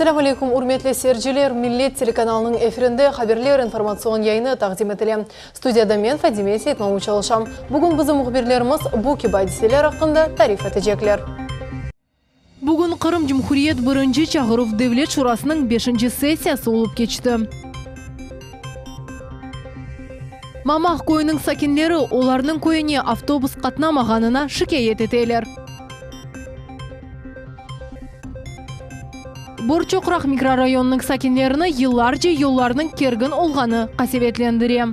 Ассаламу алейкум, урметлі серджелер, Миллет телеканалының эфирінде хаберлер информацион яйны тақдим етілем. Студияда мен Фадиме Сейтмаму çalışам. Бүгін біздің мұхбирлеріміз бұки байдиселер ақында тариф етежеклер. Бүгін Қырым Жұмхуриет бірінші Чағыров Девлет Шурасының 5-ші сессиясы олып кечті. Мамақ койының сакинлері оларының койыне автобус қатнамағанына шикайет етелер. Борчоқрақ микрорайонының сакинлеріні елларчы yollarının кергін олғаны қасеветлендіре.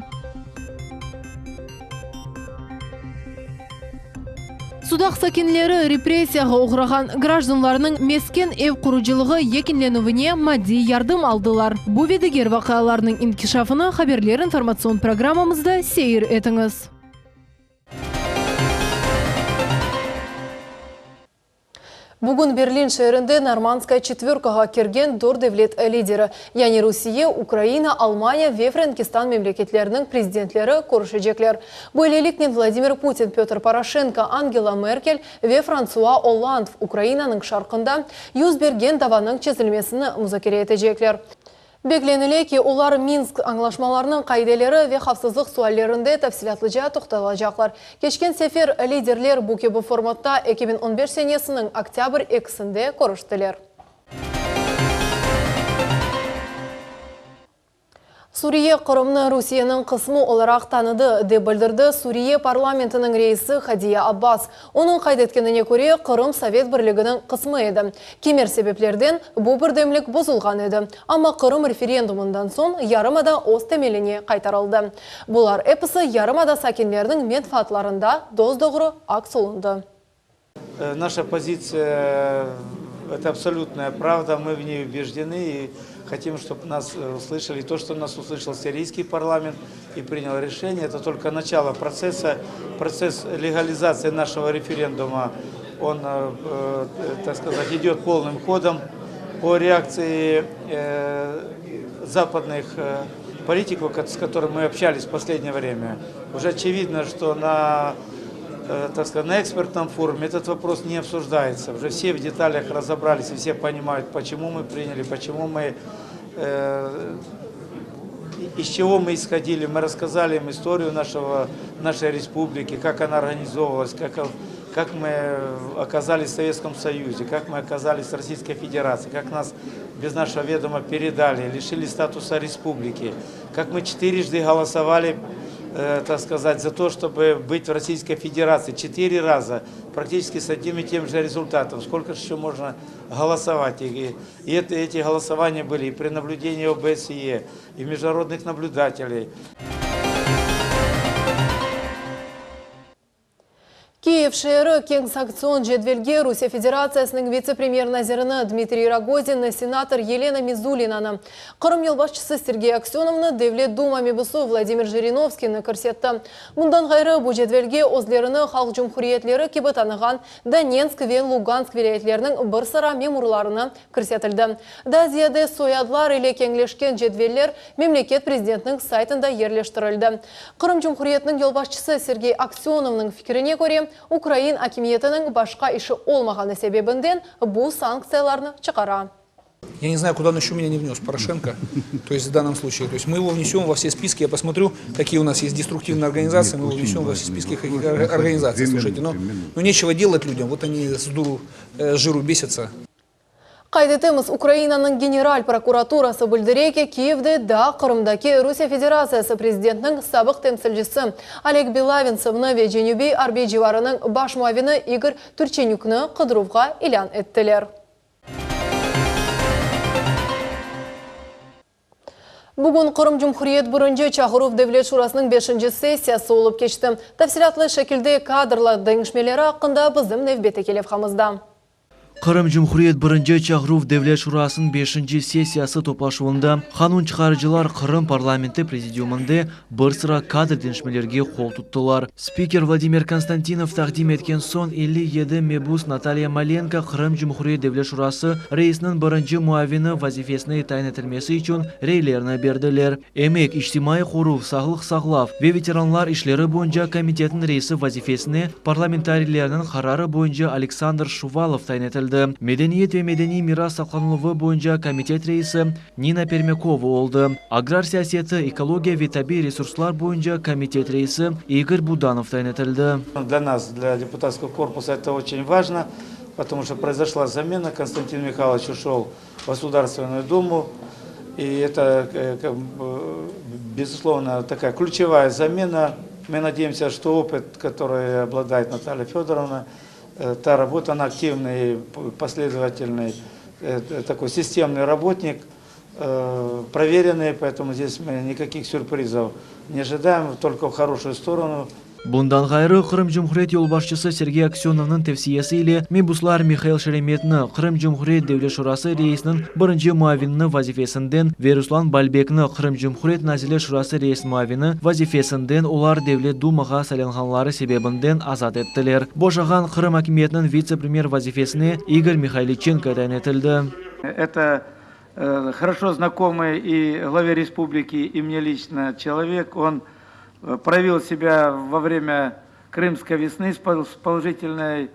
Судақ сакинлері репрессияға оғыраған гражданларының мескен ев құручылығы екінленуіне maddi ярдым алдылар. Бұл ведігер вақиаларының инкишафына хаберлер информацион программамызда сейір етіңіз. Бүгін Берлин шәрінде Нормандская четверкаға керген 4 девлет лидері, яғни Русия, Украина, Алмания, Франкистан мемлекетлерінің президентлері көрішежеклер. Бойлелікнен Владимир Путин, Петр Порошенко, Ангела Меркель, Франсуа Олланд Украинаның шарқында юз берген даваның чезілмесіні музакире етежеклер. Бекленіле ки олар Минск аңлашмаларының қайделері ве қавсыздық суаллерінде тәпсилатлыжа тоқталажақлар. Кешкен сефер лидерлер бұл кебі форматта 2015 сенесінің октябрь 2-сінде көріштілер. Сурия Қырымны Русияның қысмы оларақ таныды деп білдірді Сурия парламентінің рейсі Хадия Аббас. Оның қайдеткеніне көре Қырым Совет бірлігінің қысмы еді. Кемер себеплерден бұл бірдемлік бұзылған еді. Ама Қырым референдумындан соң ярымада оз темеліне қайтарылды. Бұлар эпісі ярымада сакинлердің менфатларында доздоғыры аксолынды. Наша позиция – это абсолютная правда, мы в ней убеждены и хотим, чтобы нас услышали. То, что нас услышал сирийский парламент и принял решение, это только начало процесса. Процесс легализации нашего референдума, он, так сказать, идет полным ходом. По реакции западных политиков, с которыми мы общались в последнее время, уже очевидно, что так сказать, на экспертном форуме этот вопрос не обсуждается. Уже все в деталях разобрались и все понимают, почему мы приняли, почему мы, из чего мы исходили. Мы рассказали им историю нашей республики, как она организовывалась, как мы оказались в Советском Союзе, как мы оказались в Российской Федерации, как нас без нашего ведома передали, лишили статуса республики, как мы 4 голосовали, так сказать, за то, чтобы быть в Российской Федерации 4 раза, практически с одним и тем же результатом. Сколько же еще можно голосовать? И эти голосования были и при наблюдении ОБСЕ, и международных наблюдателей. Киев шәрі кең санкцион жедвелге Русия Федерациясының вице-премьер назирыны Дмитрий Рогозин, сенатор Елена Мизулинаны. Қырым елбашчысы Сергей Аксеновны Девлет Дума мебусу Владимир Жириновскийны көрсетті. Мұндан ғайры бұл жедвелге өзлеріні халық жұмхуриетлері кебі таныған Донецк вен Луганск вилаятлерінің бір сыра мемурларына көрсетілді. Да зияде соядлар или кеңлешкен жедвеллер мемлекет президентінің сайтында ерлештірілді. Қырым жұмхуриетінің елбашчысы Сергей Аксеновның фикіріне көре Украин акимиетінің башқа іші олмағаны себебінден бұл санкцияларны чықара. Я не знаю, куда он еще меня не внес, Порошенко, то есть в данном случае. То есть мы его внесем во все списки, я посмотрю, какие у нас есть деструктивные организации, мы его внесем во все списки организаций. Слушайте, но нечего делать людям, вот они с дуру, с жиру бесятся. Қайдетіміз Украинаның генераль прокуратурасы білдіреке Киевде да Қырымдаки Русия Федерациясы президентінің сабық темсілжісі Олег Белавинцевны ве Женюбей Арбей живарының баш муавины Игорь Турченюкны қыдыруға илян еттілер. Бүгін Қырым Жұмхуриет бірінші Чағыров Девлет Шурасының 5-ші сессиясы олып кешті. Тәфсилатлы шекілде кадрлар дәңішмелері ақында біздің невбеті келев қамызда. Қырым Жұмхуриет бірінші Чағыров Девлет Шурасының 5-ші сессиясы топлашуында қанун чықарыжылар Қырым парламенті президиумында бір sıra кадр деншмелерге қол тұттылар. Спикер Владимир Константинов тақдим еткен сон 57 мебус Наталья Маленко Қырым Жұмхуриет Девлет Шурасы рейсінің бірінші муавины вазифесіне тайын етілмесі үшін рейлеріне берділер. Эмек иштимай қору сағылық сағлав ве ветеранлар ишлері бойынша комитетін рейсі вазифесіне парламентарийлерінің қарары бойынша Александр Шувалов тайын етілді. etildi. Medeniyet ve medeni miras saqlanılığı boyunca komitet reisi Nina Permekova oldu. Agrar siyaseti, ekologiya ve tabi resurslar boyunca komitet reisi Игорь Буданов tayin etildi. Для нас, для депутатского корпуса, это очень важно, потому что произошла замена. Константин Михайлович ушел в Государственную Думу. И это, безусловно, такая ключевая замена. Мы надеемся, что опыт, который обладает Наталья Федоровна, та работа, она активный, последовательный, такой системный работник, проверенный, поэтому здесь мы никаких сюрпризов не ожидаем, только в хорошую сторону. Bundan gayrı Kırım Cumhuriyet Yolbaşçısı Sergey Aksionov'un tavsiyesiyle mebuslar Mikhail Sheremetni Kırım Cumhuriyet Devlet Şurası reisinin birinci muavinini vazifesinden ve Ruslan Balbekni Kırım Cumhuriyet Nazirler Şurası reis muavini vazifesinden ular Devlet Dumaga saylanganlari sebebinden azat ettiler. Boşagan Kırım hakimiyetinin vice-premier vazifesini Igor Mikhailichenko tayin etildi. Это хорошо знакомый и главе республики, и мне лично человек. Он проявил себя во время Крымской весны с положительной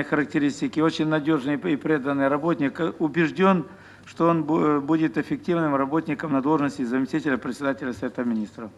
характеристикой. Очень надежный и преданный работник. Убежден, что он будет эффективным работником на должности заместителя председателя Совета министров.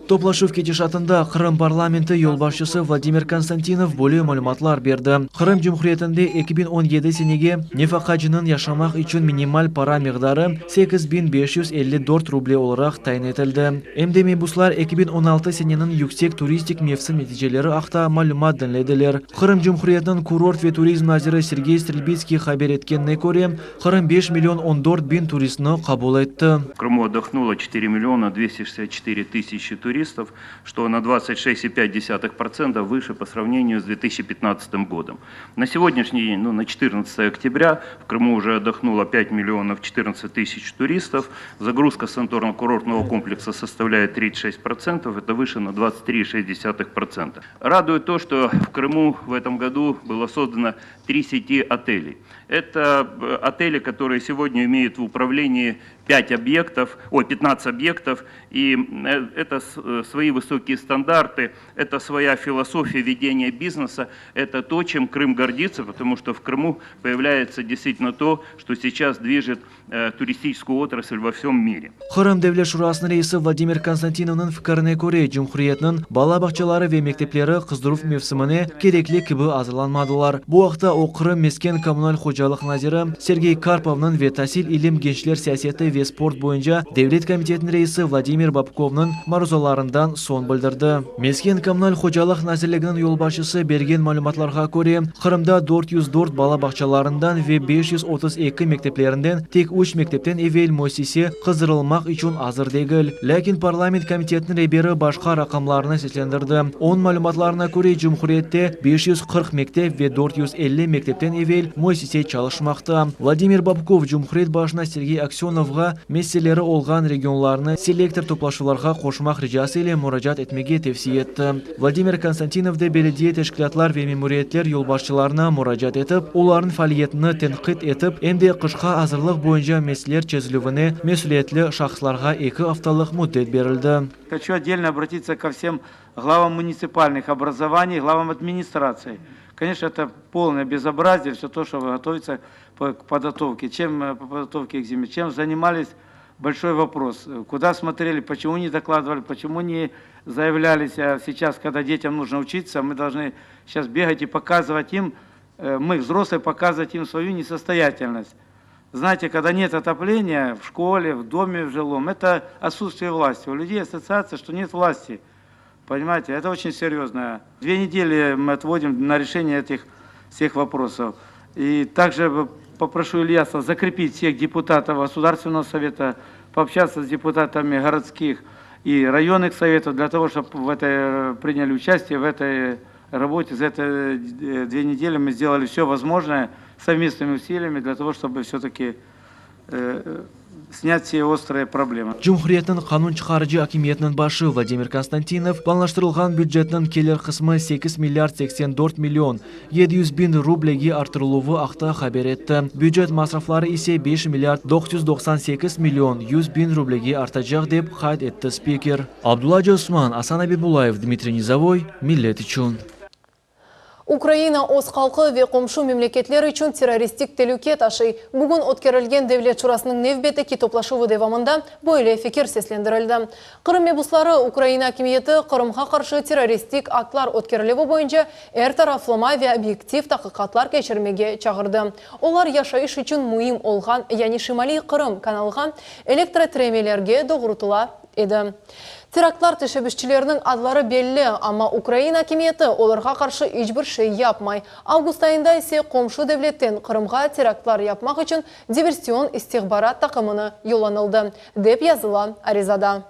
Toplaşıv ketişatında Kırım parlamenti yolbaşçısı Vladimir Konstantinov bölü malumatlar berdi. Kırım Cumhuriyetinde 2017 senege nefakacının yaşamak için minimal para miqdarı 8554 ruble olarak tayin etildi. Emde mebuslar 2016 senenin yüksek turistik mevsim neticeleri haqda malumat dinlediler. Kırım Cumhuriyetinin kurort ve turizm naziri Sergey Strelbitskiy haber etkenine göre Kırım 5 milyon 14 bin turistini kabul etti. В Крыму отдохнуло 4 миллиона 264 тысячи туристов, что на 26,5% выше по сравнению с 2015 годом. На сегодняшний день, на 14 октября, в Крыму уже отдохнуло 5 миллионов 14 тысяч туристов. Загрузка санаторно-курортного комплекса составляет 36%, это выше на 23,6%. Радует то, что в Крыму в этом году было создано 3 сети отелей. Это отели, которые сегодня имеют в управлении 15 объектов, и это свои высокие стандарты, это своя философия ведения бизнеса, это то, чем Крым гордится, потому что в Крыму появляется действительно то, что сейчас движет туристическую отрасль во всем мире. Kırım Devlet Şurası'nın reisi Vladimir Konstantinov'un fikrine göre Cumhuriyetinin bala bahçaları ve mektepleri kızdırıp mevsimine gerekli gibi hazırlanmadılar. Bu haqda o Kırım Mesken Kommunal Xo'jalik naziri Sergey Karpov'un ve Tahsil İlim Gençler Siyaseti ve Sport boyunca Devlet Komitetinin reisi Vladimir Babkov'un maruzalarından son bildirdi. Mesken Kommunal Xo'jalik nazirliginin yolbaşçısı bergen malumatlarga göre Kırımda 404 bala bahçalarından ve 532 mekteplerinden tek 3 mektepten evvel müessese kızdırılmak için hazır değil. Lakin parlament komitetinin rehberi başka rakamlarını seslendirdi. Onun malumatlarına göre Cumhuriyet'te 540 mektep ve 450 mektepten evvel müessese çalışmakta. Vladimir Babkov Cumhuriyet başına Sergey Aksionov'a meseleleri olgan regionlarını selektor toplaşularga koşmak ricası ile müracaat etmege tavsiye etti. Vladimir Konstantinov da belediye teşkilatlar ve memuriyetler yolbaşçılarına müracaat etip, onların faaliyetini tenkit etip, hem de kışka hazırlık boyunca meseleler çözülüvüne mesuliyetli şahslarga 2 haftalık müddet verildi. Хочу отдельно обратиться ко всем главам муниципальных образований, главам администрации. Конечно, это полное безобразие, все то, что готовится к подготовке. По подготовке к зиме. Чем занимались, большой вопрос. Куда смотрели, почему не докладывали, почему не заявлялись. А сейчас, когда детям нужно учиться, мы должны сейчас бегать и показывать им, мы, взрослые, показывать им свою несостоятельность. Знаете, когда нет отопления в школе, в доме в жилом, это отсутствие власти. У людей ассоциация, что нет власти. Понимаете, это очень серьезно. 2 недели мы отводим на решение этих всех вопросов. И также попрошу Ильяса закрепить всех депутатов Государственного совета, пообщаться с депутатами городских и районных советов, для того, чтобы приняли участие в этой работе. За эти 2 недели мы сделали все возможное совместными усилиями для того, чтобы все-таки снять все острые проблемы. Cumhuriyet'in kanun çıkarıcı hakimiyetinin başı Vladimir Konstantinov planlaştırılgan büdjetinin kelir kısmı 8 milyard 84 milyon 700 bin rublegi artırılığı haqda haber etti. Büdjet masrafları ise 5 milyard 998 milyon 100 bin rublegi artacak deb qayd etti spiker. Abdulaziz Osman, Hasan Abibulayev, Dmitriy Nizavoy, Millet uchun. Украина оз халқы ве комшу мемлекетлер үшін террористик телюке ташый. Бүгін өткерілген Devlet Şurasының невбеті ки топлашуы девамында бойлы фикер сеслендірілді. Қырым мебуслары Украина хакимиеті Қырымға қаршы террористик актлар өткерілігі бойынша әр тарафлама ве объектив тақиқатлар кешірмеге чағырды. Олар яшайыш үшін мұйым олған, яни Шимали Қырым каналға электротремелерге доғыртыла еді. Терактлар тешебішчілерінің адлары белі, ама Украина хакимиеті оларға қаршы ешбір шей yapmay. Август айында есе комшу девлеттен Қырымға терактлар yapmaq үшін диверсион истихбарат тақымыны yollanıldı, деп yazılan аризада.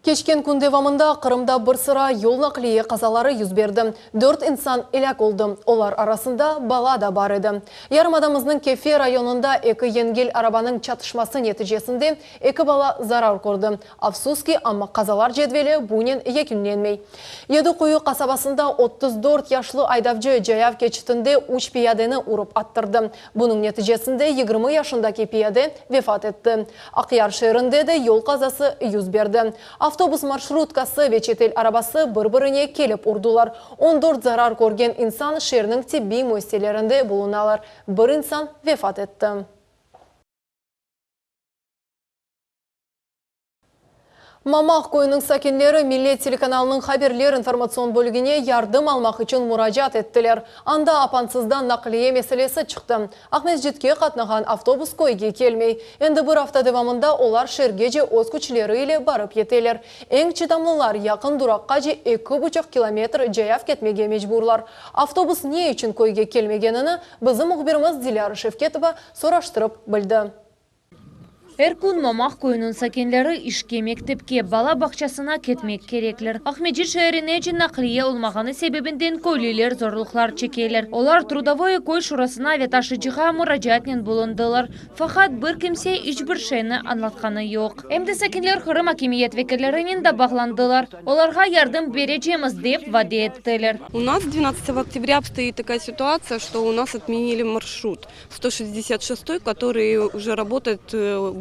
Кешкен күн девамында Қырымда бір sıra yol нақлие қазалары yüz berdi. 4 insan elak oldu. Олар арасында бала да бар еді. Ярымадамыздың Кефе районында екі енгел арабаның чатышмасы нәтижесінде екі бала зарар көрді. Афсуски, амма қазалар жедвелі бұнен екінленмей. Еді қойы қасабасында 34 яшлы айдавжы жаяв кечітінде 3 пиядені ұрып аттырды. Бұның нәтижесінде 20 яшындaki пияде вефат етті. Ақияр шерінде де yol қазасы yüz berdi. Автобус маршруткасы ве четел арабасы бір-біріне келіп ұрдылар. 14 зарар көрген инсан шерінің тибби мөстелерінде болуналар. Бір инсан вефат етті. Мамақ көйінің сакенлері Милlet телеканалының хаберлер информацион бөлігіне ярдым алмақ үшін мұражат еттілер. Анда апансыздан нақлие мәселесі шықты. Ақмесжетке қатнаған автобус көйге келмей. Енді бір афта девамында олар шергеже өз күчлері иле барып етелер. Ең чыдамлылар яқын дұраққа же 2,5 километр жаяв кетмеге мejbuрлар. Автобус не үшін көйге келмегенini біздің мұхбирimiz Dilara Шевкетова сораштырып білді. Эркун Мамақ көйінің сакенлері ішке мектепке бала бақшасына кетмек кереклер. Ахмеджит шәріне жин нақлие олмағаны себебінден көйлелер зорлықлар чекелер. Олар трудовой көй шурасына веташычыға мұражатнен болындылар. Фақат бір кімсе ешбір шәйні анлатқаны жоқ. Әмді сакенлер Қырым хакимиет векелерінен да бағландылар. Оларға ярдым бережеміз деп ваде еттілер. У нас 12 октября обстоит такая ситуация, что у нас отменили маршрут 166, который уже работает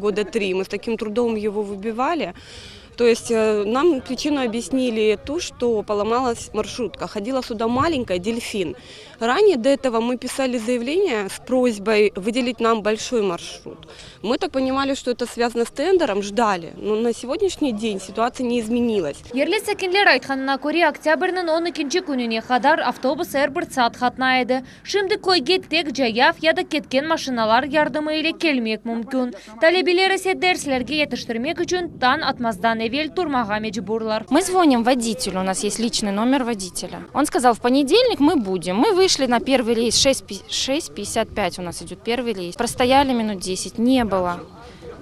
года 3. Мы с таким трудом его выбивали. То есть нам причину объяснили ту, что поломалась маршрутка. Ходила сюда маленькая «Дельфин». Ранее до этого мы писали заявление с просьбой выделить нам большой маршрут. Мы так понимали, что это связано с тендером, ждали. Но на сегодняшний день ситуация не изменилась. Ерлі сәкенлер айтқанына көре октябрьнің 12 күніне қадар автобус әрбір саат қатнайды. Шымды көйге тек жаяв яда кеткен машиналар ярдымы еле келмек мүмкін. Талебелері дәрслерге етіштірмек үшін тан атмаздан евел турмаға мejbuрлар. Мы звоним водителю, у нас есть личный номер водителя. Он сказал, в понедельник мы будем. Мы вышли на первый рейс, 6:55 у нас идет первый рейс. Простояли минут 10, не было.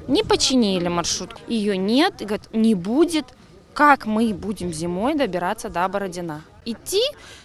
Не починили маршрутку. Ее нет, и говорят, не будет. Как мы будем зимой добираться до Бородина? Идти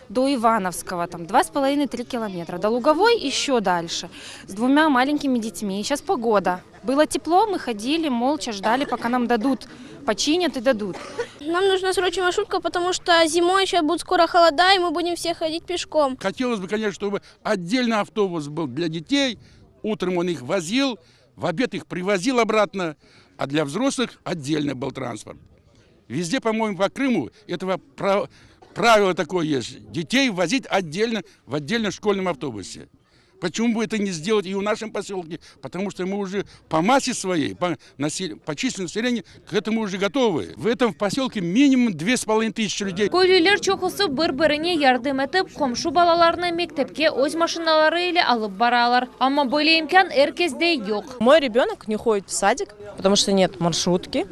до Ивановского, там 2,5-3 километра. До Луговой еще дальше. С 2 маленькими детьми. Сейчас погода. Было тепло, мы ходили, молча ждали, пока нам дадут, починят и дадут. Нам нужна срочная маршрутка, потому что зимой сейчас будет скоро холода, и мы будем все ходить пешком. Хотелось бы, конечно, чтобы отдельный автобус был для детей. Утром он их возил, в обед их привозил обратно, а для взрослых отдельно был транспорт. Везде, по-моему, по Крыму этого правило такое есть. Детей возить отдельно в отдельном школьном автобусе. Почему бы это не сделать и в нашем поселке? Потому что мы уже по массе своей, по численному населению к этому уже готовы. В этом поселке минимум 2500 людей. Көйлелер чоқысы бір-біріне ярдым етіп, комшу балаларны мектепке өз машиналары или алып баралар. Амма böyle имкан әркезде жоқ. Мой ребенок не ходит в садик, потому что нет маршрутки.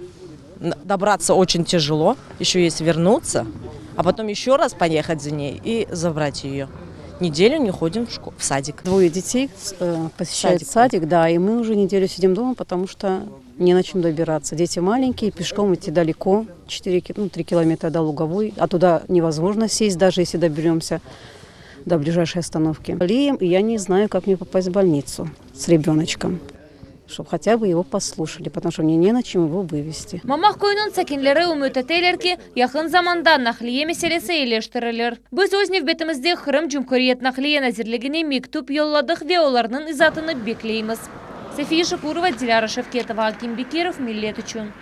Добраться очень тяжело, еще есть вернуться, а потом еще раз поехать за ней и забрать ее. Неделю не ходим в садик. 2 детей посещают садик, да, и мы уже неделю сидим дома, потому что не на чем добираться. Дети маленькие, пешком идти далеко, 3 километра до Луговой, а туда невозможно сесть, даже если доберемся до ближайшей остановки. Болеем, и я не знаю, как мне попасть в больницу с ребеночком, чтобы хотя бы его послушали, потому что мне не на чем его вывести. Мамақ көйінің сәкенлері үміт етелер ки, яқын заманда нақлие мәселесі елештірілер. Біз өз невбетімізде Қырым Жұмхуриет нақлие нәзірлігіне мектуб yolладық ве оларының изатыны беклейміз. София Шакурова, Диляра Шевкетова, Аким Бекиров, Милlet үшін.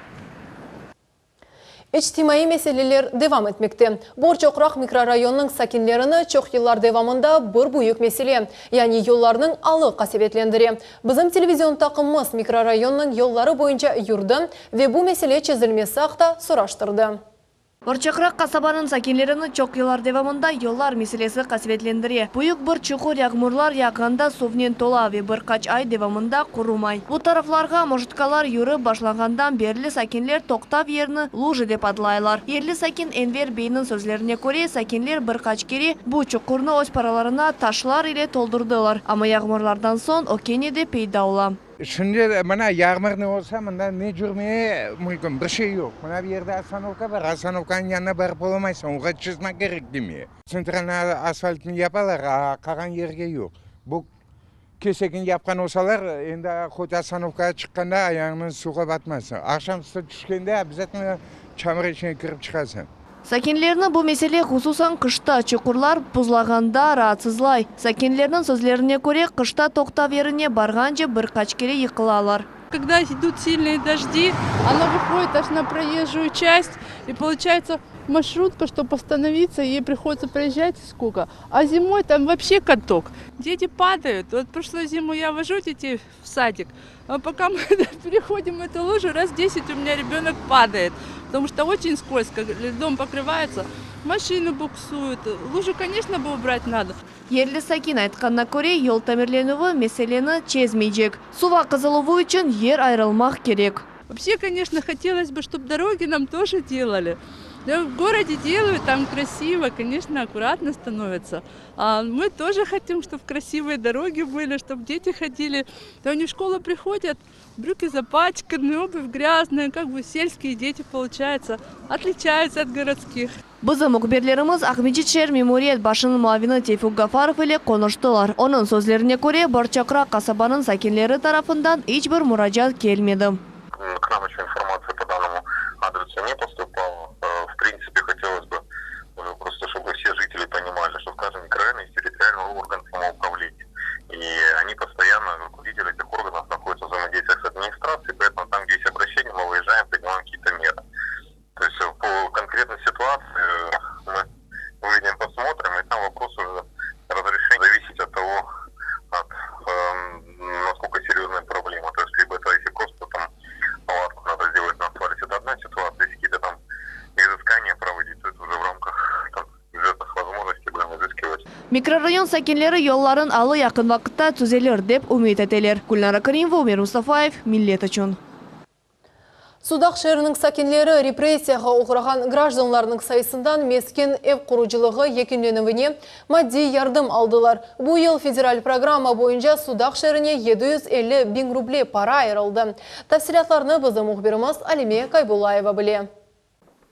İçtimai meseleler devam etmekte. Borçoqraq mikrorayonunun sakinlerini çok yıllar devamında bir büyük mesele, yani yollarının alı kasebetlendirir. Bizim televizyon takımımız mikrorayonunun yolları boyunca yurdu ve bu mesele çözülmesi haqda soraştırdı. Borçoqraq kasabanın sakinlerini çok yıllar devamında yollar meselesi kasvetlendirir. Büyük bir çukur yağmurlar yağganda suvnen tola ve birkaç ay devamında kurumay. Bu taraflarga moşutkalar yürü başlangandan beri sakinler toktap yerini luji dep adlaylar. Yerli sakin Enver Bey'nin sözlerine göre sakinler birkaç kere bu çukurnu öz paralarına taşlar ile toldurdular. Ama yağmurlardan son o kenede peyda ola. Şimdi bana yağmur ne olsa bunda ne cürmeye mümkün bir şey yok. Bana bir yerde asanovka var, asanovkanın yanına barıp olamaysan, onu çizmek gerek değil mi? Sentralna asfaltını yaparlar, kalan yerge yok. Bu kesekin yapkan olsalar, endi koç asanovkaya çıkkanda ayağının suğa batmasın. Akşam üstü düşkende bize çamur içine kirip çıkarsın. Sakinlerini bu mesele hususan kışta çukurlar buzlaganda rahatsızlay. Sakinlerinin sözlerine göre kışta toktap yerine barганча birkaç kere yıkılalar. Когда идут сильные дожди, она выходит аж на проезжую часть, и получается маршрутка, чтобы остановиться, ей приходится проезжать сколько. А зимой там вообще каток. Дети падают. Вот прошлую зиму я вожу детей в садик, а пока мы переходим эту лужу, раз 10 у меня ребенок падает, потому что очень скользко, льдом покрывается, машины буксуют. Лужу, конечно, бы убрать надо. Yerli sakin aytkanına göre yol tamirlenуі meseleni çözmeyecek. Suva kızılığı için yer ayrılmak gerek. Вообще, конечно, хотелось бы, чтобы дороги нам тоже делали. Да, в городе делают, там красиво, конечно, аккуратно становится. А мы тоже хотим, чтобы красивые дороги были, чтобы дети ходили. Да они в школу приходят, брюки запачканы, обувь грязная, как бы сельские дети, получается, отличаются от городских. Bizim muhabirlerimiz Ahmedçi şehir Memuriyet Başı'nın muavini Tevfik Gafarov ile konuştular. Onun sözlerine göre Borçoqraq kasabanın sakinleri tarafından hiçbir müracaat gelmedi. К нам еще информация по данному адресу не поступала. В принципе, хотелось бы просто, чтобы все жители понимали, что в каждом микрорайоне есть территориальный орган самоуправления. И они постоянно, руководители этих органов, находятся в взаимодействии с администрацией, поэтому там, где есть обращение, мы выезжаем, принимаем какие-то меры. То есть по конкретной ситуации мы выйдем, посмотрим, и там вопрос уже разрешения зависит от того, насколько серьезная проблема. То есть либо это если просто там палатку надо сделать на асфальте, это одна ситуация, если какие-то там изыскания проводить, то это уже в рамках бюджетных возможностей будем изыскивать. Mikrorayon sakinleri yolların alı yakın vakitte düzelir dep umut eteler. Gulnara Karimova, Ömer Mustafaev, Millet üçün. Судақ шерінің sakinleri репрессияға ұғыраған гражданларының sayısından mesken ev kuruculuğu yekінленуіне maddi yardım aldılar. Bu yıl federal programa boyunca Судақ şerine 750 bin ruble para ayrıldı. Tafsilatlarını bizim muhbirimiz Alime Kaybulayeva bile.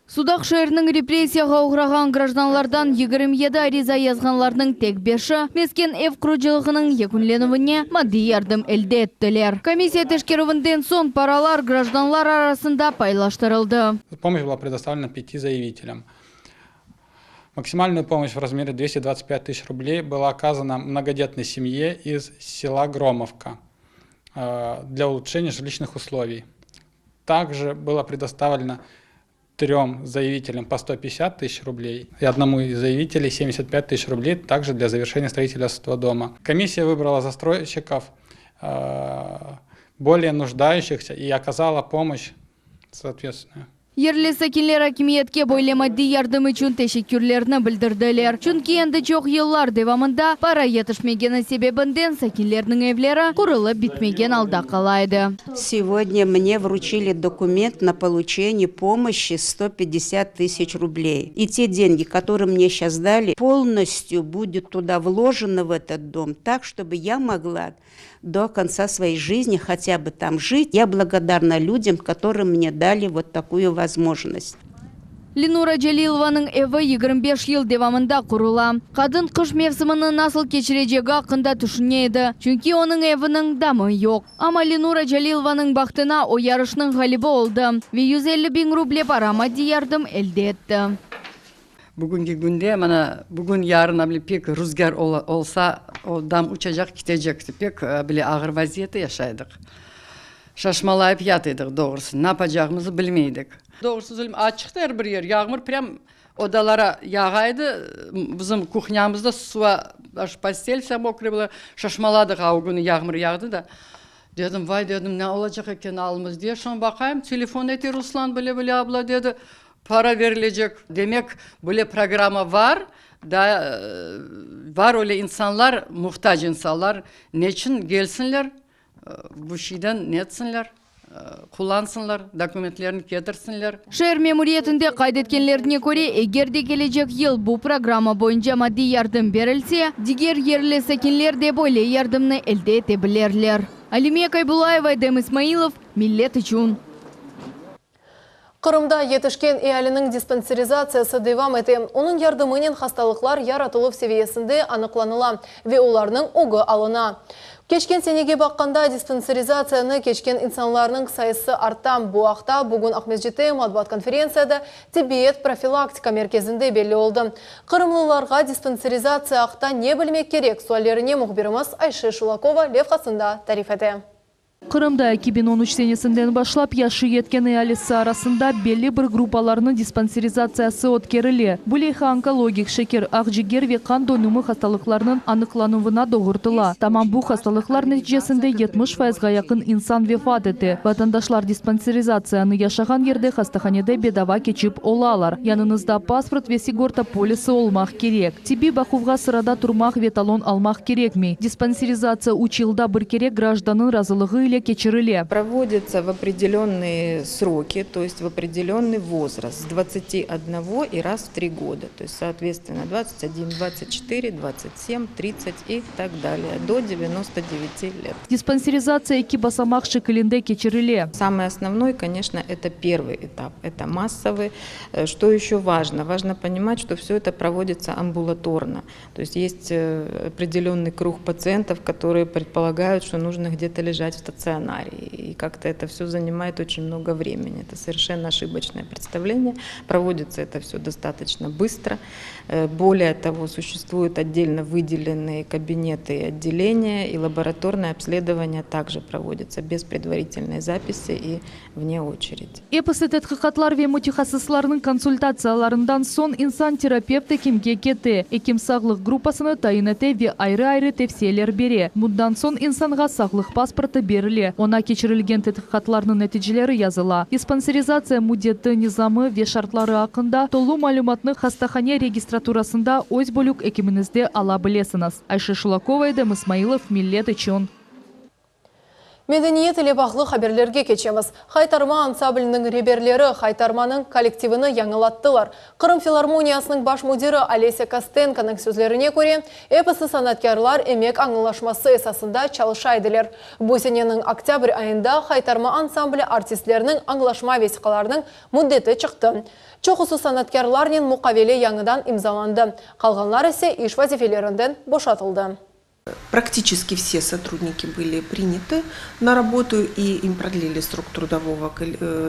Судақ шәрінің репрессияға ұғыраған гражданлардан 27 ариза yazғанларының тек 5-і мескен эв құручылығының екінленуіне maddi yardım elde еттілер. Комиссия тешкеруінден сон паралар гражданлар арасында пайлаштырылды. Помощь была предоставлена 5 заявителям. Максимальная помощь в размере 225 тысяч рублей была оказана многодетной семье из села Громовка для улучшения жилищных условий. Также было предоставлено 3 заявителям по 150 тысяч рублей и одному из заявителей 75 тысяч рублей также для завершения строительства дома. Комиссия выбрала застройщиков более нуждающихся и оказала помощь соответственную. Ерлі сәкенлер акимиетке бойлы maddi yardım için teşekkürlerini bildirdiler. Çünkü endi çok yıllar devamında para yetişmegeni sebebinden сәкенлердің evleri kurulup bitmegen alda kalaydı. Сегодня мне вручили документ на получение помощи 150 тысяч рублей. И те деньги, которые мне сейчас дали, полностью будет туда вложено в этот дом, так, чтобы я могла до конца своей жизни хотя бы там жить. Я благодарна людям, которые мне дали вот такую возможность. Ленура Джалилованың evi 25 yıl devamında kuruла. Kadın kış mevsimini nasıl geçireceği hakkında düşünüyordu. Çünkü onun evinin damı yok. Ama Ленура Джалилованың baktına o yarışның galibi oldu ve 150 bin ruble para maddi yardım elde etti. Bugünkü günde bugün yarın bile pek rüzgar olsa o dam uçacak gidecekti. Pek bile ağır vaziyette yaşaydık. Şaşmalayıp yatıydık doğrusu. Ne yapacağımızı bilmeydik. Doğrusu zulüm açıktı her bir yer. Yağmur prям odalara yağaydı. Bizim kuhnyamızda suya pastel все mokre было. Şaşmaladık o günü yağmur yağdı da. Dedim vay dedim ne olacak eken alımız diye. Şuna bakayım telefon etti Ruslan böyle abla dedi. Para verilecek. Demek böyle programa var. Da var öyle insanlar, muhtaç insanlar. Ne için gelsinler? Bu şeyden ne etsinler? Kullansınlar, dokumentlerini getirsinler. Şehir memuriyetinde kaydetkenlerine göre eğer de gelecek yıl bu programa boyunca maddi yardım verilse, diğer yerli sakinler de böyle yardımını elde edebilirler. Alimiye Kaybulayeva, Edem İsmailov, Millet için. Kırım'da yetişken eyalinin dispanserizatsiyası devam etti. Onun yardımının hastalıklar yaratılып seviyesinde anıklanıla ve onlarının oğu alına. Keçken senege bakkanda dispanserizatsiyаны keçken insanların sayısı arttan. Bu haqda bugün Ahmetçi'de matbuat konferensiyada Tibbiyet profilaktika merkezinde belli oldu. Kırımlılarga dispanserizasiya haqda ne bilmek gerek? Suallerine muhbirimiz Ayşe Şulakova levhasında tarif etti. Kırım'da 2013 senesinden başlap yaşı yetken eyalisi arasında belli bir gruppalarının dispanserizasiyası ötkərili. Bu leyha onkologik, şeker, akciğer ve kan donumu hastalıklarının anıklanıvına doğurtuла. Tamam bu hastalıklar neticesinde 70%'ga yakın insan vefat etti. Vatandaşlar dispanserizasiyаны yaşagan yerde hastahanede bedava keçip olalar. Yanınızda pasport ve sigorta polisi olmak gerek. Tibi bakuvga sırada turmak ve talon almak gerek mi? Dispanserizasiya 3 yılda bir kere гражданın razılığı ile geçirili. Проводится в определенные сроки, то есть в определенный возраст, с 21 и раз в 3 года. То есть, соответственно, 21, 24, 27, 30 и так далее, до 99 лет. Диспансеризация 2 басамак шекелінде geçirili. Самый основной, конечно, это первый этап, это массовый. Что еще важно? Важно понимать, что все это проводится амбулаторно. То есть есть определенный круг пациентов, которые предполагают, что нужно где-то лежать в стационаре. И как-то это все занимает очень много времени. Это совершенно ошибочное представление. Проводится это все достаточно быстро. Более того, существуют отдельно выделенные кабинеты и отделения, и лабораторное обследование также проводится без предварительной записи и вне очереди. Эпосы тədqiqatlar ve mütəxəssislərinin konsultasiyalarından son insan terapevti kimge keti. Ekim sağlık gruppasını tayin etti ve ayrı tavsiyeler beri. Bundan son insanға sağlık pasportu berili. Ona keçirilgen tədqiqatlarının neticeleri yazıla. Dispanserizatsiya müddəti nizamı ve şartları hakkında tolu malumatını hastahane registraturasında öz bölük ekiminizde ala bilesiniz. Ayşe Şulakova, Edem İsmailov, Millet için. Medeniyet ile bağlı haberlerge geçemiz. Haytarma ansamblінің reberleri Haytarmanın kollektivini yanılattılar. Kırım Filarmoniyasының baş müdiri Alesya Kostenko'nun sözlerine göre eposu sanatkarlar emek anlaşması esasında çalışaydılar. Bu senenin oktyabr ayında Haytarma ansambli artistlerinin anlaşma vesikalarının müddeti çıktı. Çoxusu sanatkarlarının mukavele yanıdan imzalandı. Kalganlar ise iş vazifelerinden boşatıldı. Практически все сотрудники были приняты на работу и им продлили срок трудового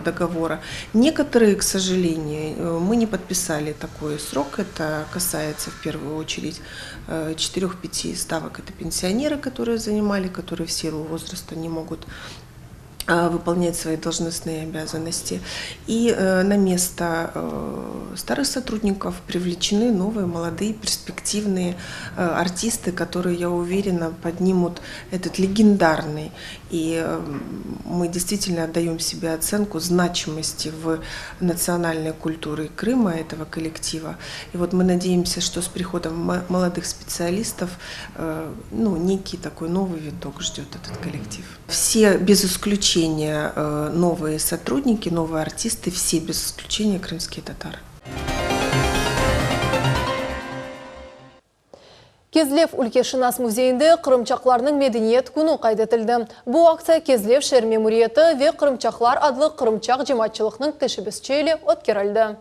договора. Некоторые, к сожалению, мы не подписали такой срок. Это касается в первую очередь 4-5 ставок. Это пенсионеры, которые занимали, которые в силу возраста не могут выполнять свои должностные обязанности. И на место старых сотрудников привлечены новые, молодые, перспективные артисты, которые, я уверена, поднимут этот легендарный. И мы действительно отдаем себе оценку значимости в национальной культуре Крыма, этого коллектива. И вот мы надеемся, что с приходом молодых специалистов некий такой новый виток ждет этот коллектив. Все без исключения новые сотрудники, новые артисты, все без исключения крымские татары. Кезлев өлке Шынас музейінде Қырымчақларының мәдениет күні қайдетілді. Бұл акция Кезлев шер мемориеті ве Қырымчақлар адлы Қырымчақ жематчылықның тәшібісчелі өткерілді.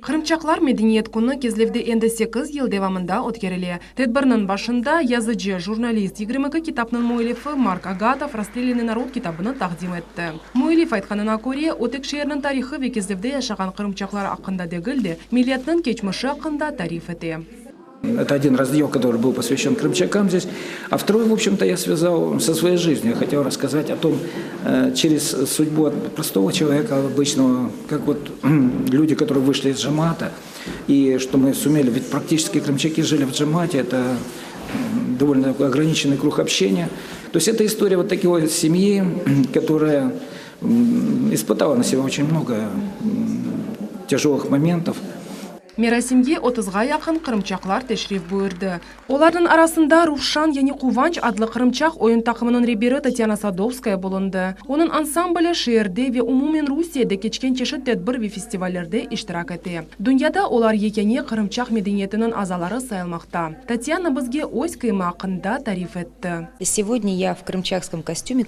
Қырымчақлар мәдениет күні Кезлевде енді 8 ел девамында өткерілі. Тедбірінің башында yazıcı, журналист 22 китапның муэлифі Марк Агатов «Расстрелянный народ» китабыны тақдим етті. Муэлиф айтқанына көре, өтек шерінің тарихы ве Кезлевде яшаған Қырымчақлар ақында дегілді, милләтнің кечміші ақында тариф еті. Это один раздел, который был посвящен крымчакам здесь. А второй, в общем-то, я связал со своей жизнью. Я хотел рассказать о том, через судьбу простого человека, обычного, как вот люди, которые вышли из Джамата, и что мы сумели, ведь практически крымчаки жили в Джамате, это довольно ограниченный круг общения. То есть это история вот такой семьи, которая испытала на себе очень много тяжелых моментов. Мерасимге 30-га якын кырымчаклар тешриф буйырды. Олардың арасында Рушан яни Куванч адлы кырымчак ойын такымының ребері Татьяна Садовская болынды. Оның ансамблі шиырде ве умумен Русияда кечкен чешет тедбір ве фестивалерде иштирак эте. Дүнияда олар екене кырымчак медениетінің азалары сайылмақта. Татьяна бізге ойс кыйма ақында тариф етті. Сегодня я в крымчакском костюме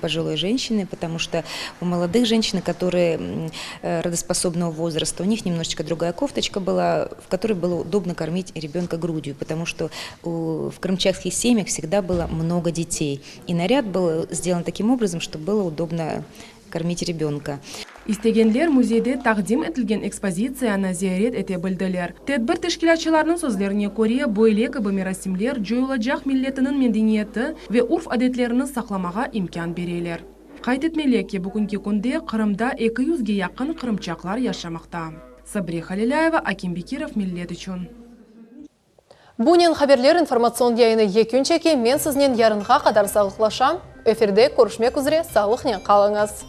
пожилой женщины, потому что у молодых женщин, которые родоспособного возраста, у них немножечко другая кофточка была, в которой было удобно кормить ребенка грудью, потому что в крымчакских семьях всегда было много детей. И наряд был сделан таким образом, чтобы было удобно кормить ребенка. Истегенлер музейде тақдим етілген экспозицияны зиярет ете білділер. Тедбір тешкилатчыларының сөзлеріне көре бойлекі мерасимлер жойылacak миллетінің медениеті ве урф әдетлеріні сақламаға имкан берелер. Қайт етмелеке бүгінгі күнде Қырымда 200-ге яқын қырымчаклар яшамақта. Сабри Халиляева, Аким Бекиров, Миллет үшін. Бунин хаберлер информацион яйыны екінші мен сізнен ярынға қадар сағықлашам. Эфирде көрішмек үзіре сағылықне қалыңыз.